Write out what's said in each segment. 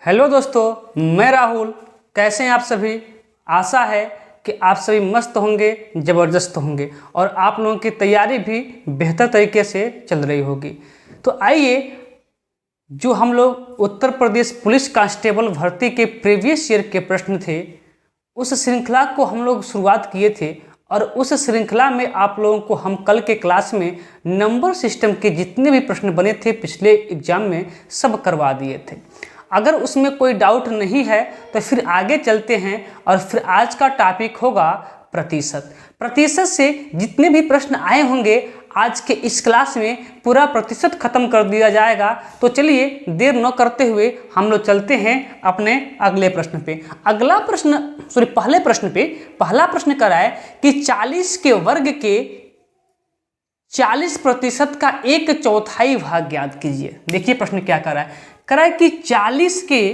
Hello दोस्तों, मैं राहुल। कैसे हैं आप सभी? आशा है कि आप सभी मस्त होंगे, ज़बरदस्त होंगे और आप लोगों की तैयारी भी बेहतर तरीके से चल रही होगी। तो आइए, जो हम लोग उत्तर प्रदेश पुलिस कांस्टेबल भर्ती के प्रीवियस ईयर के प्रश्न थे, उस श्रृंखला को हम लोग शुरुआत किए थे और उस श्रृंखला में आप लोगों को हम कल के क्लास में नंबर सिस्टम के जितने भी प्रश्न बने थे पिछले एग्जाम में सब करवा दिए थे। अगर उसमें कोई डाउट नहीं है तो फिर आगे चलते हैं और फिर आज का टॉपिक होगा प्रतिशत। प्रतिशत से जितने भी प्रश्न आए होंगे आज के इस क्लास में पूरा प्रतिशत खत्म कर दिया जाएगा। तो चलिए देर न करते हुए हम लोग चलते हैं अपने अगले प्रश्न पे। पहला प्रश्न कर रहा है कि 40 के वर्ग के 40% का 1/4 भाग ज्ञात कीजिए। देखिए प्रश्न क्या कर रहा है। कह रहा है कि 40 के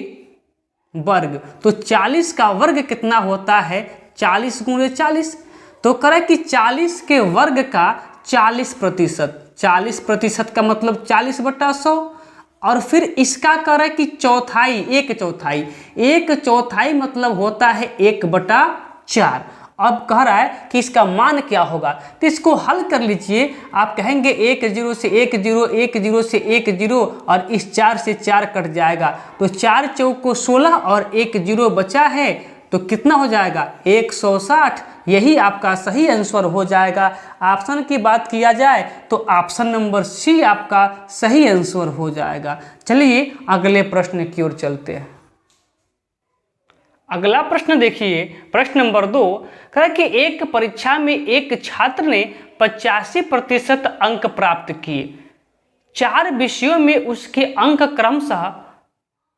वर्ग, तो 40 का वर्ग कितना होता है? 40 × 40। तो कह रहा है कि 40 के वर्ग का 40%, 40% का मतलब 40/100। और फिर इसका कह रहा है कि चौथाई, 1/4 मतलब होता है 1/4। अब कह रहा है कि इसका मान क्या होगा, तो इसको हल कर लीजिए। आप कहेंगे 1 0 से 1 0, 1 0 से 1 0 और इस 4 से 4 कट जाएगा। तो 4 चौको 16 और 1 0 बचा है, तो कितना हो जाएगा? 160। यही आपका सही आंसर हो जाएगा। ऑप्शन की बात किया जाए तो ऑप्शन नंबर सी आपका सही आंसर हो जाएगा। चलिए अगले प्रश्न की ओर चलते हैं। अगला प्रश्न देखिए, प्रश्न नंबर 2 कह रहा है कि एक परीक्षा में एक छात्र ने 85% अंक प्राप्त किए। 4 विषयों में उसके अंक क्रमशः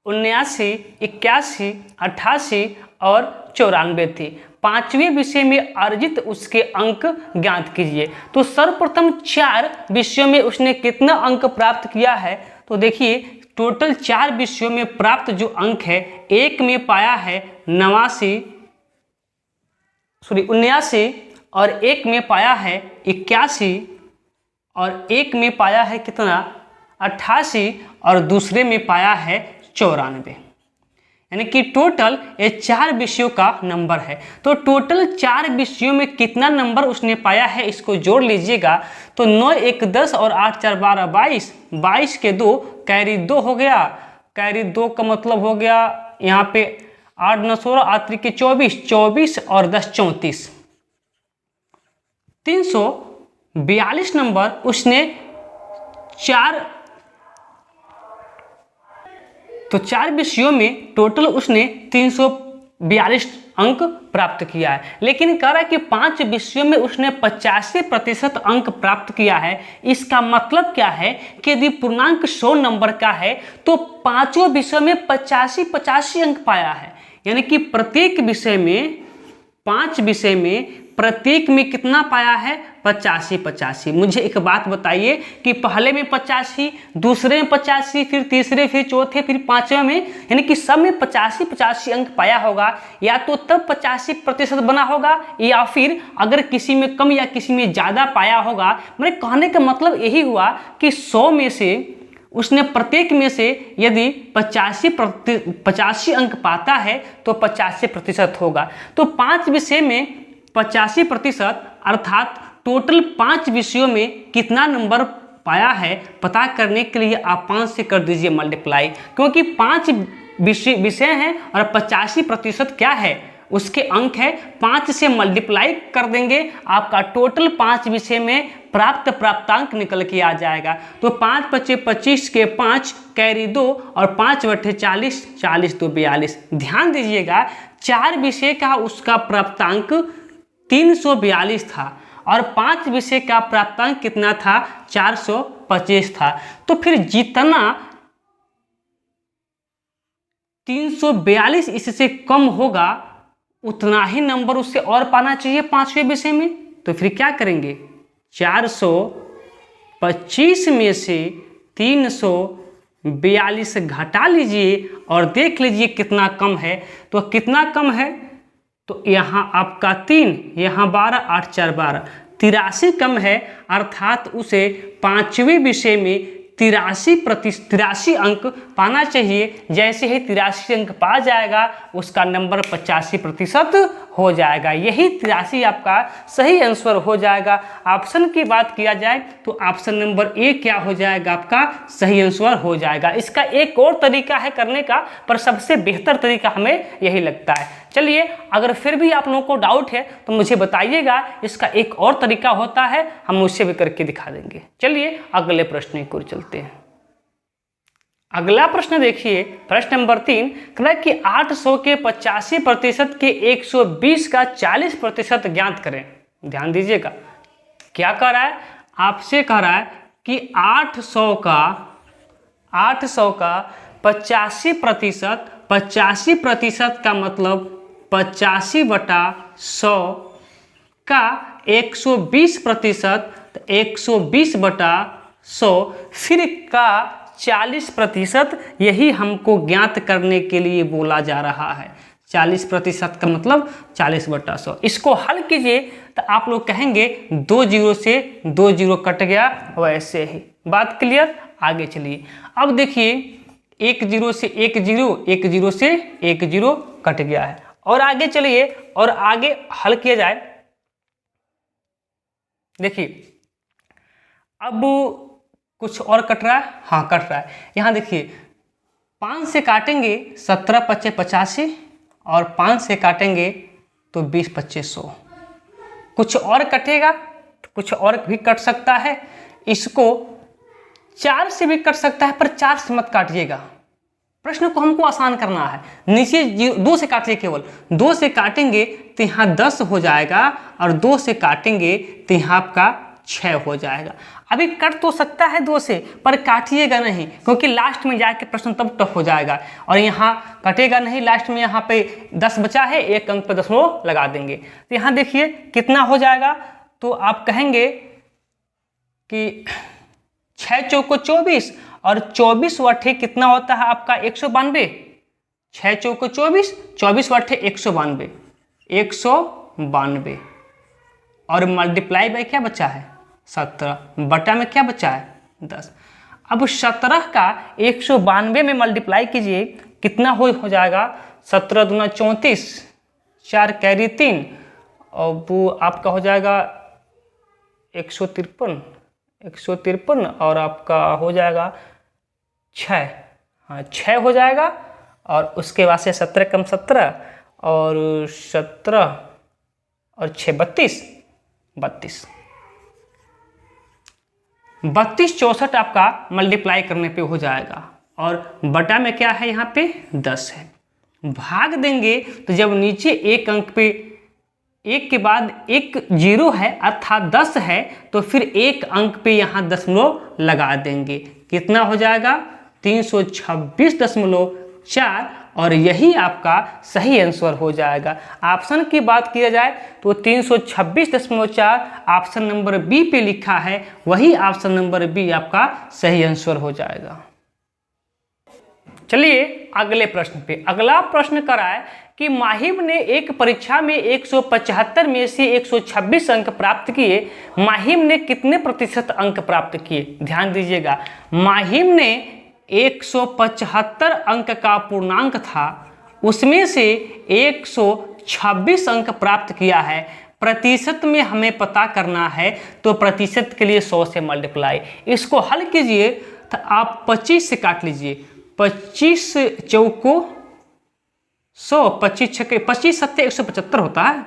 79, 81, 88 और 94 थे। 5वें विषय में अर्जित उसके अंक ज्ञात कीजिए। तो सर्वप्रथम 4 विषयों में उसने कितना अंक प्राप्त किया है? तो देखिए टोटल 4 विषयों में प्राप्त जो अंक है, एक में पाया है 79 और एक में पाया है 81 और एक में पाया है कितना? 88 और दूसरे में पाया है 94। यानी कि टोटल ये 4 विषयों का नंबर है। तो टोटल 4 विषयों में कितना नंबर उसने पाया है इसको जोड़ लीजिएगा। तो 9 1 10 और 8 4 12 22, 22 के 2 कैरी 2 हो गया। कैरी 2 का मतलब हो गया यहाँ पे 8 9 16, 8 3 के 24, 24 और 10 34, 342 नंबर उसने 4 विषयों में टोटल उसने 342 अंक प्राप्त किया है। लेकिन कह रहा है कि 5 विषयों में उसने 85% अंक प्राप्त किया है। इसका मतलब क्या है कि यदि पूर्णांक 100 नंबर का है तो 5 विषयों में 85 अंक पाया है। यानी कि प्रत्येक विषय में 5 विषय में प्रत्येक में कितना पाया है? 85। मुझे एक बात बताइए कि पहले में 85, दूसरे में 85, फिर तीसरे, फिर चौथे, फिर 5वें में, यानी कि सब में 85 अंक पाया होगा। या तो तब 85% बना होगा या फिर अगर किसी में कम या किसी में ज़्यादा पाया होगा। मेरे कहने का मतलब यही हुआ कि 100 में से उसने प्रत्येक में से यदि 85 अंक पाता है तो 85% होगा। तो 5 विषय में 85% अर्थात टोटल 5 विषयों में कितना नंबर पाया है पता करने के लिए आप 5 से कर दीजिए मल्टीप्लाई, क्योंकि 5 विषय हैं और 85% क्या है? उसके अंक है। 5 से मल्टीप्लाई कर देंगे, आपका टोटल 5 विषय में प्राप्तांक निकल के आ जाएगा। तो 5 × 25 के 5 कैरी 2 और 5/40, 40 2 42। ध्यान दीजिएगा 4 विषय का उसका प्राप्तांक 342 था और 5 विषय का प्राप्तांक कितना था? 425 था। तो फिर जितना 342 इससे कम होगा उतना ही नंबर उससे और पाना चाहिए 5वें विषय में। तो फिर क्या करेंगे? 425 में से 342 घटा लीजिए और देख लीजिए कितना कम है। तो कितना कम है? तो यहाँ आपका 3, यहाँ 12, 8 4 12, 83 कम है। अर्थात उसे 5वें विषय में 83 अंक पाना चाहिए। जैसे ही 83 अंक पा जाएगा उसका नंबर 85% हो जाएगा। यही 83 आपका सही आंसर हो जाएगा। ऑप्शन की बात किया जाए तो ऑप्शन नंबर ए क्या हो जाएगा, आपका सही आंसर हो जाएगा। इसका एक और तरीका है करने का, पर सबसे बेहतर तरीका हमें यही लगता है। चलिए, अगर फिर भी आप लोगों को डाउट है तो मुझे बताइएगा, इसका एक और तरीका होता है, हम उससे भी करके दिखा देंगे। चलिए अगले प्रश्न की ओर चलते हैं। अगला प्रश्न देखिए, प्रश्न नंबर 3 कह रहा है कि 800 के 85% के 120 का 40% ज्ञात करें। ध्यान दीजिएगा, क्या कह रहा है, आपसे कह रहा है कि 800 का 85% का मतलब 85/100 का 120%, 120/100 फिर का 40%, यही हमको ज्ञात करने के लिए बोला जा रहा है। 40% का मतलब 40/100। इसको हल कीजिए तो आप लोग कहेंगे 2 0 से 2 0 कट गया, वैसे ही। बात क्लियर? आगे चलिए। अब देखिए 1 0 से 1 0, 1 0 से 1 0 कट गया है। और आगे चलिए और आगे हल किया जाए। देखिए अब कुछ और कट रहा है, हाँ कट रहा है। यहाँ देखिए 5 से काटेंगे 17 × 5 = 85 और 5 से काटेंगे तो 20 × 25 = 100। कुछ और कटेगा, कुछ और भी कट सकता है। इसको 4 से भी कट सकता है, पर 4 से मत काटिएगा। प्रश्न को हमको आसान करना है। नीचे 2 से काटिए, केवल 2 से काटेंगे तो यहाँ 10 हो जाएगा और 2 से काटेंगे तो यहाँ आपका 6 हो जाएगा। अभी कट तो सकता है 2 से, पर काटिएगा नहीं, क्योंकि लास्ट में जाके प्रश्न तब टफ हो जाएगा। और यहाँ कटेगा नहीं, लास्ट में यहाँ पे 10 बचा है, 1 अंक पे 10 लगा देंगे। तो यहाँ देखिए कितना हो जाएगा, तो आप कहेंगे कि 6 चौको 24 और 24 वट्ठे कितना होता है आपका 192। 6 चौको 24, 24 वट्ठे 192, 192 और मल्टीप्लाई बाय क्या बचा है 17, बटा में क्या बचा है 10। अब 17 का 192 में मल्टीप्लाई कीजिए, कितना हो जाएगा 17 दूना 34, 4 कैरी 3, और वो आपका हो जाएगा 153 और आपका हो जाएगा 6, हाँ 6 हो जाएगा। और उसके बाद से 17 कम 17 और 17 और 6 32, 64 आपका मल्टीप्लाई करने पे हो जाएगा। और बटा में क्या है यहाँ पे 10 है। भाग देंगे तो जब नीचे एक अंक पे एक के बाद एक 0 है अर्थात 10 है, तो फिर एक अंक पे यहाँ दशमलव लगा देंगे। कितना हो जाएगा 326.4 और यही आपका सही आंसर हो जाएगा। ऑप्शन की बात किया जाए तो 326.4 ऑप्शन नंबर बी पे लिखा है, वही ऑप्शन नंबर बी आपका सही आंसर हो जाएगा। चलिए अगले प्रश्न पे। अगला प्रश्न करा है कि माहिम ने एक परीक्षा में 175 में से 126 अंक प्राप्त किए, माहिम ने कितने प्रतिशत अंक प्राप्त किए? ध्यान दीजिएगा, माहिम ने 175 अंक का पूर्णांक था, उसमें से 126 अंक प्राप्त किया है। प्रतिशत में हमें पता करना है, तो प्रतिशत के लिए 100 से मल्टीप्लाई। इसको हल कीजिए तो आप 25 से काट लीजिए, 25 चौको 100, 25 छक्के 25 सत्ते 175 होता है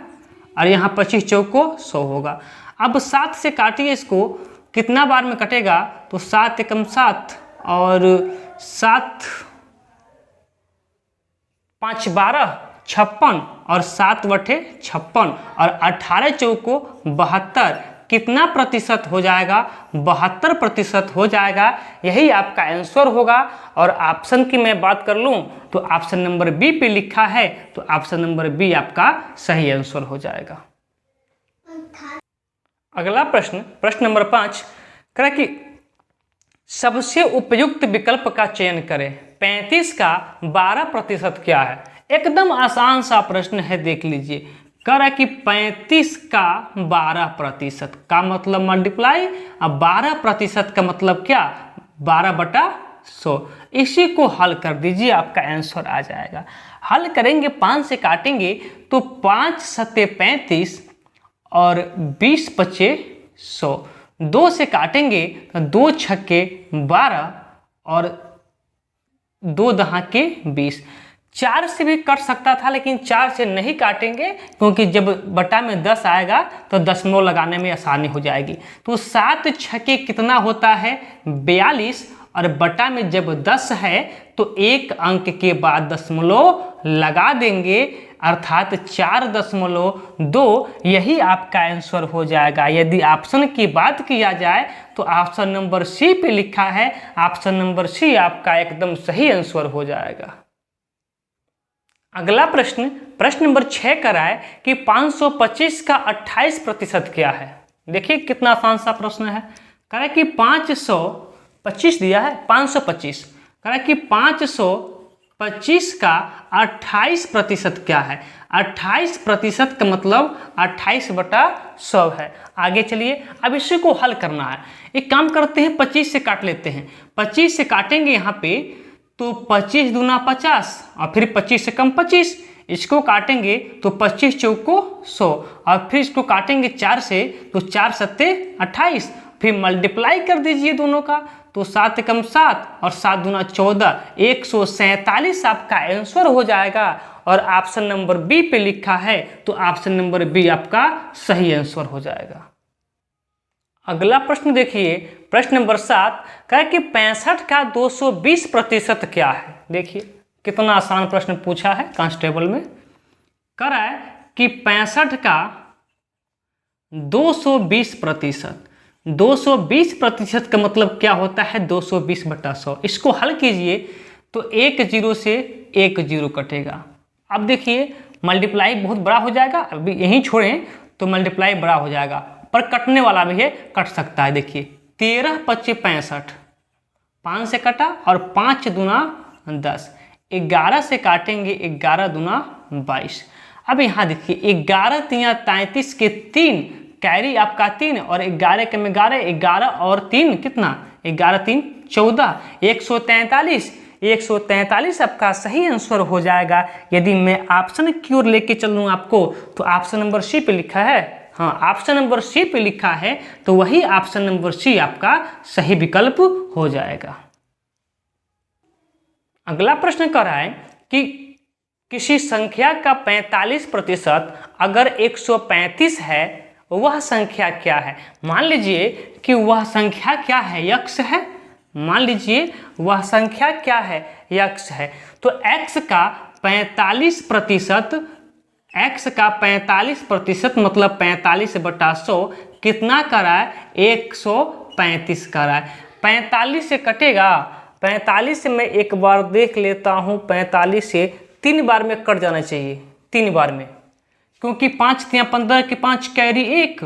और यहाँ 25 चौको 100 होगा। अब 7 से काटिए इसको, कितना बार में कटेगा तो 7 एकम 7 और 7 5 12 56 और 7 बटे 56 और 18 चौको 72। कितना प्रतिशत हो जाएगा? 72% हो जाएगा। यही आपका आंसर होगा। और ऑप्शन की मैं बात कर लूं तो ऑप्शन नंबर बी पे लिखा है, तो ऑप्शन नंबर बी आपका सही आंसर हो जाएगा। अगला प्रश्न, प्रश्न नंबर 5 कह कि सबसे उपयुक्त विकल्प का चयन करें। 35 का 12% क्या है? एकदम आसान सा प्रश्न है, देख लीजिए। कह रहा है कि 35 का 12% का मतलब मल्टीप्लाई, अब 12% का मतलब क्या? 12/100। इसी को हल कर दीजिए, आपका आंसर आ जाएगा। हल करेंगे, 5 से काटेंगे तो 5 सत्ते 35 और 20 पचे 100। 2 से काटेंगे तो 2 छक्के 12 और 2 दहाके 20। 4 से भी कट सकता था, लेकिन 4 से नहीं काटेंगे, क्योंकि जब बटा में 10 आएगा तो दशमलव लगाने में आसानी हो जाएगी। तो 7 छक्के कितना होता है 42, और बटा में जब 10 है तो एक अंक के बाद दशमलव लगा देंगे, अर्थात 4.2। यही आपका आंसर हो जाएगा। यदि ऑप्शन की बात किया जाए तो ऑप्शन नंबर सी पे लिखा है, ऑप्शन नंबर सी आपका एकदम सही आंसर हो जाएगा। अगला प्रश्न, प्रश्न नंबर 6 का है कि 525 का 28% क्या है। देखिए कितना आसान सा प्रश्न है। कह रहा है कि 525 दिया है, 525 कह रहा है कि 525 का 28% क्या है। 28% का मतलब 28/100 है। आगे चलिए, अब इसी को हल करना है। एक काम करते हैं, 25 से काट लेते हैं। 25 से काटेंगे यहाँ पे तो 25 दूना 50 और फिर 25 से कम 25। इसको काटेंगे तो 25 चौको 100 और फिर इसको काटेंगे 4 से तो 4 सत्ते 28। फिर मल्टीप्लाई कर दीजिए दोनों का, तो 7 कम 7 और 7 दूना 14, 147 आपका आंसर हो जाएगा। और ऑप्शन नंबर बी पे लिखा है तो ऑप्शन नंबर बी आपका सही आंसर हो जाएगा। अगला प्रश्न देखिए, प्रश्न नंबर 7 कह कि 65 का 220% क्या है। देखिए कितना आसान प्रश्न पूछा है कांस्टेबल में। कह रहा है कि 65 का 220%, 220% का मतलब क्या होता है 220/100। इसको हल कीजिए तो 1 0 से 1 0 कटेगा। अब देखिए मल्टीप्लाई बहुत बड़ा हो जाएगा, अभी यहीं छोड़ें तो मल्टीप्लाई बड़ा हो जाएगा, पर कटने वाला भी है, कट सकता है। देखिए 13 पच्चे 65, 5 से कटा और 5 दूना 10। 11 से काटेंगे, 11 दूना 22। अब यहाँ देखिए 11 तिया 33 के 3 कैरी आपका 3 और 11 के में 11 और 3 कितना 11 3 14, 143। 143 आपका सही आंसर हो जाएगा। यदि मैं ऑप्शन की ओर लेके चलूँ आपको तो ऑप्शन नंबर सी पे लिखा है, हाँ ऑप्शन नंबर सी पे लिखा है तो वही ऑप्शन नंबर सी आपका सही विकल्प हो जाएगा। अगला प्रश्न कर रहा है कि किसी संख्या का 45% अगर 135 है वह संख्या क्या है। मान लीजिए कि वह संख्या क्या है, x है। मान लीजिए वह संख्या क्या है, x है। तो x का 45%, x का 45% मतलब 45/100 कितना करा है 135 करा है। 45 से कटेगा, 45 से मैं एक बार देख लेता हूँ, 45 से 3 बार में कट जाना चाहिए, 3 बार में, क्योंकि 5 तिया 15 के 5 कैरी 1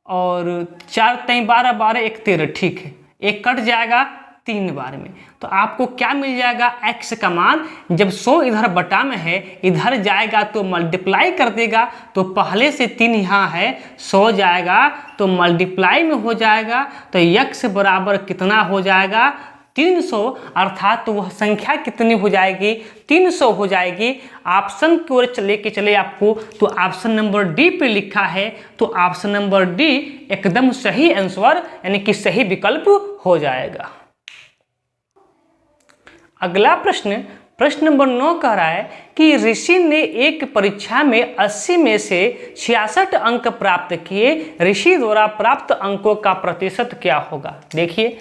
और 4 तिया 12 12 1 13, ठीक है, एक कट जाएगा 3 बार में। तो आपको क्या मिल जाएगा, x का मान जब 100 इधर बटा में है, इधर जाएगा तो मल्टीप्लाई कर देगा, तो पहले से 3 यहाँ है, 100 जाएगा तो मल्टीप्लाई में हो जाएगा, तो x बराबर कितना हो जाएगा 300, अर्थात तो वह संख्या कितनी हो जाएगी 300 हो जाएगी। ऑप्शन की ओर चले के चले आपको तो ऑप्शन नंबर डी पे लिखा है, तो ऑप्शन नंबर डी एकदम सही आंसर यानी कि सही विकल्प हो जाएगा। अगला प्रश्न, प्रश्न नंबर 9 कह रहा है कि ऋषि ने एक परीक्षा में 80 में से 66 अंक प्राप्त किए, ऋषि द्वारा प्राप्त अंकों का प्रतिशत क्या होगा। देखिए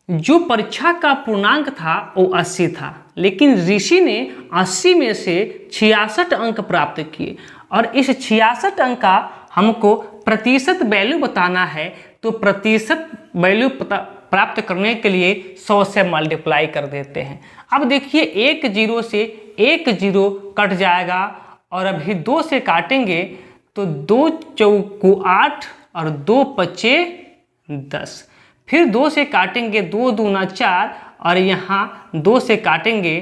जो परीक्षा का पूर्णांक था वो 80 था, लेकिन ऋषि ने 80 में से 66 अंक प्राप्त किए और इस 66 अंक का हमको प्रतिशत वैल्यू बताना है। तो प्रतिशत वैल्यू प्राप्त करने के लिए 100 से मल्टीप्लाई कर देते हैं। अब देखिए 1 0 से 1 0 कट जाएगा और अभी 2 से काटेंगे तो 2 चौको 8 और 2 पचे 10। फिर 2 से काटेंगे 2 दूना 4 और यहाँ 2 से काटेंगे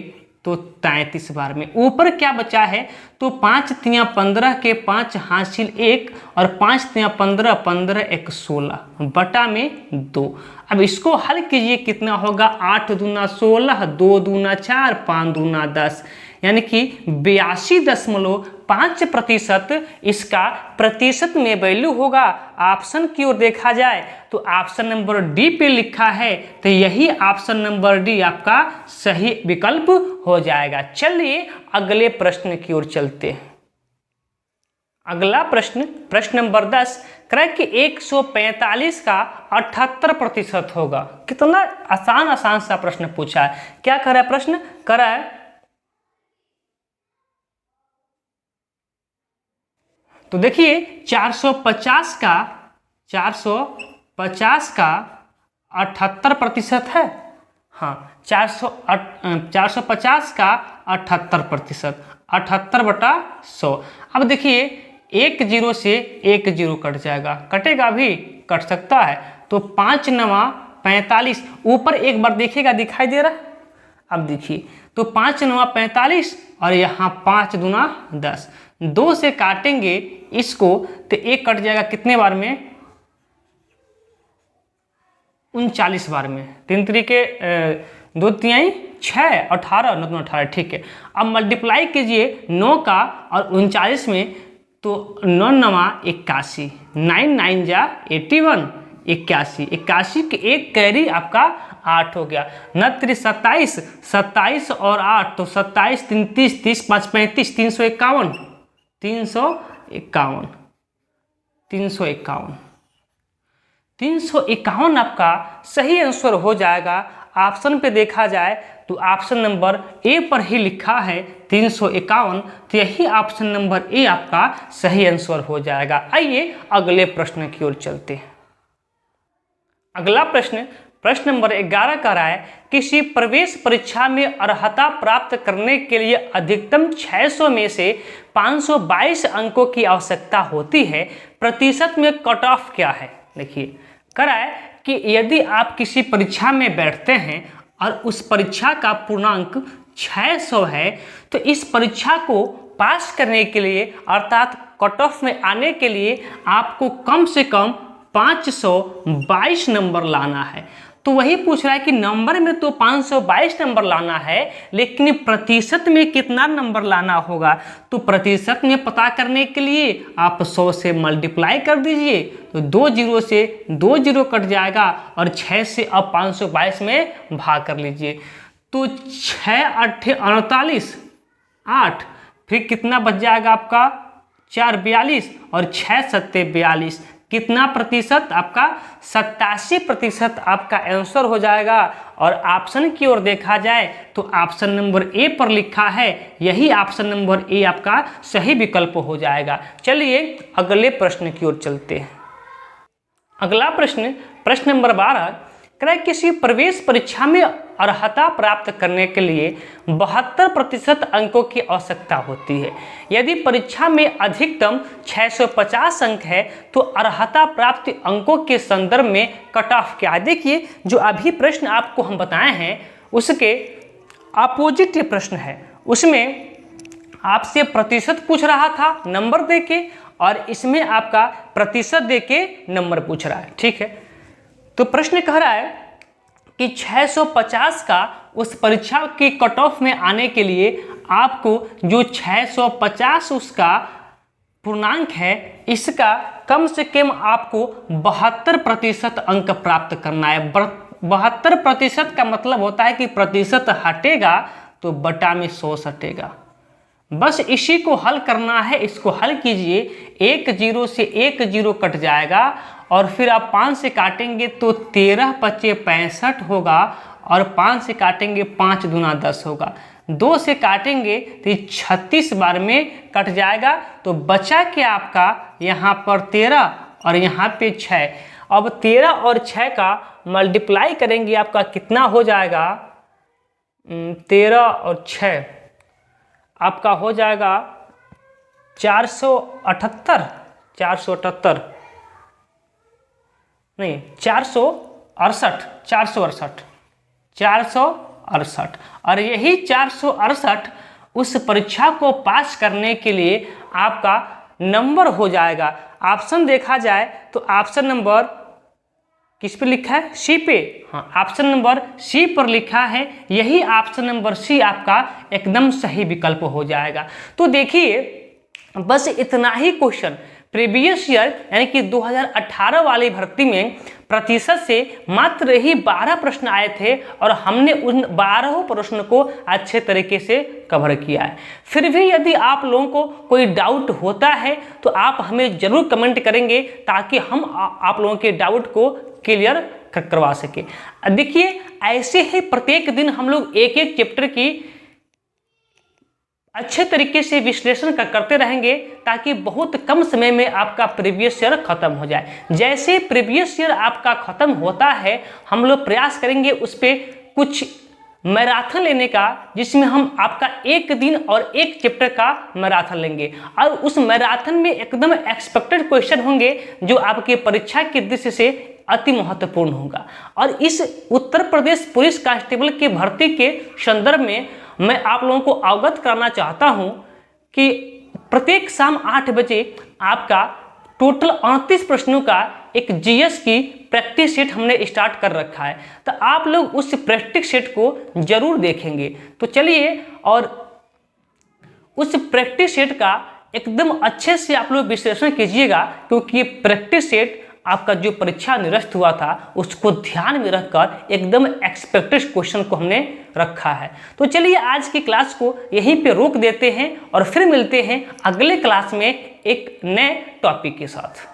तो 33 बार में। ऊपर क्या बचा है, तो 5 तियाँ 15 के 5 हासिल 1 और 5 तियाँ 15, 15 1 16 बटा में 2। अब इसको हल कीजिए, कितना होगा, 8 दूना 16, 2 दूना 4, 5 दूना 10, यानी कि 82.5% इसका प्रतिशत में वैल्यू होगा। ऑप्शन की ओर देखा जाए तो ऑप्शन नंबर डी पे लिखा है, तो यही ऑप्शन नंबर डी आपका सही विकल्प हो जाएगा। चलिए अगले प्रश्न की ओर चलते हैं। अगला प्रश्न, प्रश्न नंबर 10 करें कि 145 का 78% होगा। कितना आसान सा प्रश्न पूछा है। क्या कर रहा है प्रश्न, कर रहा है, तो देखिए 450 का 78% है। हाँ 450 का 78%, 78/100। अब देखिए 1 0 से 1 0 कट जाएगा, कटेगा भी, कट सकता है। तो 5 9 45, ऊपर एक बार देखिएगा दिखाई दे रहा है। अब देखिए तो 5 9 45 और यहाँ 5 दूना 10, 2 से काटेंगे इसको तो 1 कट जाएगा कितने बार में, 39 बार में। 3 तरीके 2 तिहाई 6, 18, 9 दूना 18, ठीक है। अब मल्टीप्लाई कीजिए 9 का और 39 में, तो 9 9 81, 9 9 जा 81, 81, 81 के एक कैरी आपका 8 हो गया। 9 27, 27 और 8 तो 27, 3 30, 30 5 35, 351, 351, 351, 351 आपका सही आंसर हो जाएगा। ऑप्शन पे देखा जाए तो ऑप्शन नंबर ए पर ही लिखा है 351, तो यही ऑप्शन नंबर ए आपका सही आंसर हो जाएगा। आइए अगले प्रश्न की ओर चलते हैं। अगला प्रश्न, प्रश्न नंबर 11 का रहा है, किसी प्रवेश परीक्षा में अर्हता प्राप्त करने के लिए अधिकतम 600 में से 522 अंकों की आवश्यकता होती है, प्रतिशत में कट ऑफ क्या है। देखिए करा है कि यदि आप किसी परीक्षा में बैठते हैं और उस परीक्षा का पूर्णांक 600 है, तो इस परीक्षा को पास करने के लिए अर्थात कट ऑफ में आने के लिए आपको कम से कम 522 नंबर लाना है। तो वही पूछ रहा है कि नंबर में तो 522 नंबर लाना है, लेकिन प्रतिशत में कितना नंबर लाना होगा। तो प्रतिशत में पता करने के लिए आप 100 से मल्टीप्लाई कर दीजिए, तो 2 0 से 2 0 कट जाएगा और 6 से अब 522 में भाग कर लीजिए। तो 6 8 48, 8 फिर कितना बच जाएगा आपका 4 42 और 6 7 42, कितना प्रतिशत आपका 87% आपका आंसर हो जाएगा। और ऑप्शन की ओर देखा जाए तो ऑप्शन नंबर ए पर लिखा है, यही ऑप्शन नंबर ए आपका सही विकल्प हो जाएगा। चलिए अगले प्रश्न की ओर चलते हैं। अगला प्रश्न, प्रश्न नंबर 12 कह रहा है, किसी प्रवेश परीक्षा में अर्हता प्राप्त करने के लिए 72% अंकों की आवश्यकता होती है। यदि परीक्षा में अधिकतम 650 अंक है तो अर्हता प्राप्ति अंकों के संदर्भ में कट ऑफ क्या है। देखिए जो अभी प्रश्न आपको हम बताए हैं उसके अपोजिट ये प्रश्न है, उसमें आपसे प्रतिशत पूछ रहा था नंबर देके, और इसमें आपका प्रतिशत देके नंबर पूछ रहा है, ठीक है। तो प्रश्न कह रहा है कि 650 का उस परीक्षा की कट ऑफ में आने के लिए आपको जो 650 उसका पूर्णांक है, इसका कम से कम आपको 72% अंक प्राप्त करना है। 72% का मतलब होता है कि प्रतिशत हटेगा तो बटा में 100 हटेगा। बस इसी को हल करना है। इसको हल कीजिए, 1 0 से 1 0 कट जाएगा और फिर आप 5 से काटेंगे तो 13 5 65 होगा और 5 से काटेंगे 5 दूना 10 होगा। 2 से काटेंगे तो 36 बार में कट जाएगा। तो बचा क्या आपका यहाँ पर 13 और यहाँ पे 6। अब 13 और 6 का मल्टीप्लाई करेंगे आपका कितना हो जाएगा, 13 और 6 आपका हो जाएगा 478 नहीं 468 468। और यही 468 उस परीक्षा को पास करने के लिए आपका नंबर हो जाएगा। ऑप्शन देखा जाए तो ऑप्शन नंबर किस पे लिखा है? सी पे। हाँ, ऑप्शन नंबर सी पर लिखा है। यही ऑप्शन नंबर सी आपका एकदम सही विकल्प हो जाएगा। तो देखिए, बस इतना ही क्वेश्चन प्रीवियस ईयर यानी कि 2018 वाली भर्ती में प्रतिशत से मात्र ही 12 प्रश्न आए थे और हमने उन 12 प्रश्न को अच्छे तरीके से कवर किया है। फिर भी यदि आप लोगों को कोई डाउट होता है तो आप हमें जरूर कमेंट करेंगे ताकि हम आप लोगों के डाउट को क्लियर करवा सके। देखिए, ऐसे ही प्रत्येक दिन हम लोग एक एक चैप्टर की अच्छे तरीके से विश्लेषण करते रहेंगे ताकि बहुत कम समय में आपका प्रीवियस ईयर खत्म हो जाए। जैसे प्रीवियस ईयर आपका खत्म होता है, हम लोग प्रयास करेंगे उस पर कुछ मैराथन लेने का, जिसमें हम आपका एक दिन और एक चैप्टर का मैराथन लेंगे और उस मैराथन में एकदम एक्सपेक्टेड क्वेश्चन होंगे जो आपके परीक्षा की दृष्टि से अति महत्वपूर्ण होगा। और इस उत्तर प्रदेश पुलिस कांस्टेबल की भर्ती के संदर्भ में मैं आप लोगों को अवगत कराना चाहता हूं कि प्रत्येक शाम 8 बजे आपका टोटल 38 प्रश्नों का एक जीएस की प्रैक्टिस सेट हमने स्टार्ट कर रखा है, तो आप लोग उस प्रैक्टिस सेट को जरूर देखेंगे। तो चलिए, और उस प्रैक्टिस सेट का एकदम अच्छे से आप लोग विश्लेषण कीजिएगा, क्योंकि ये प्रैक्टिस सेट आपका जो परीक्षा निरस्त हुआ था उसको ध्यान में रखकर एकदम एक्सपेक्टेड क्वेश्चन को हमने रखा है। तो चलिए, आज की क्लास को यहीं पे रोक देते हैं और फिर मिलते हैं अगले क्लास में एक नए टॉपिक के साथ।